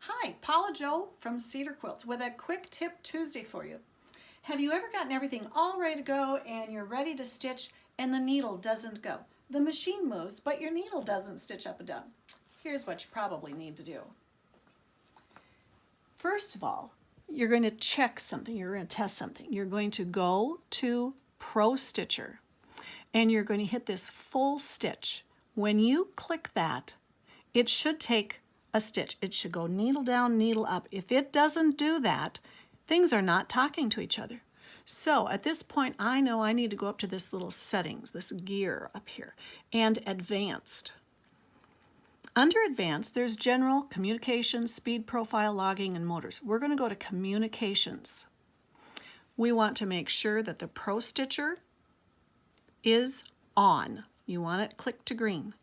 Hi, Paula Jo from SederQuilts with a quick tip Tuesday for you. Have you ever gotten everything all ready to go and you're ready to stitch and the needle doesn't go? The machine moves, but your needle doesn't stitch up and down. Here's what you probably need to do. First of all, you're going to check something, you're going to test something. You're going to go to Pro Stitcher and you're going to hit this full stitch. When you click that, it should take a stitch. It should go needle down, needle up. If it doesn't do that, things are not talking to each other. So at this point, I know I need to go up to this little settings, this gear up here, and advanced. Under advanced, there's general, communications, speed profile, logging, and motors. We're going to go to communications. We want to make sure that the Pro Stitcher is on. You want it clicked to green.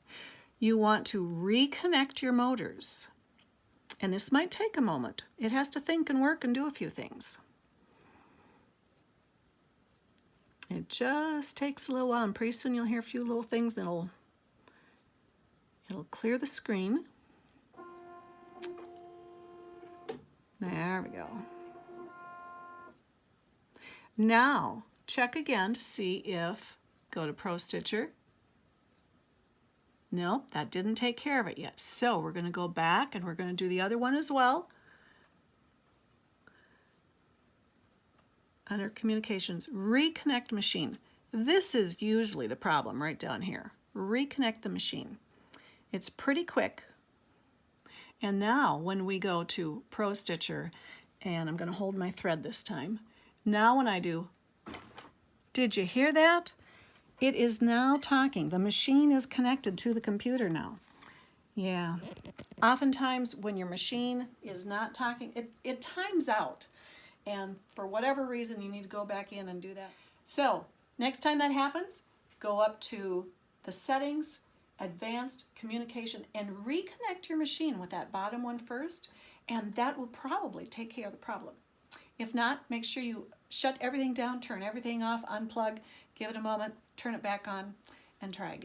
You want to reconnect your motors. And this might take a moment. It has to think and work and do a few things. It just takes a little while, and pretty soon you'll hear a few little things and it'll clear the screen. There we go. Now, check again to see if, go to Pro Stitcher. Nope, that didn't take care of it yet. So we're going to go back and we're going to do the other one as well. Under communications, reconnect machine. This is usually the problem right down here. Reconnect the machine. It's pretty quick. And now when we go to Pro Stitcher, and I'm going to hold my thread this time. Now when I do, did you hear that? It is now talking. The machine is connected to the computer now. Yeah. Oftentimes when your machine is not talking, it times out. And for whatever reason, you need to go back in and do that. So next time that happens, go up to the settings, advanced communication, and reconnect your machine with that bottom one first, and that will probably take care of the problem. If not, make sure you shut everything down, turn everything off, unplug, give it a moment, turn it back on, and try again.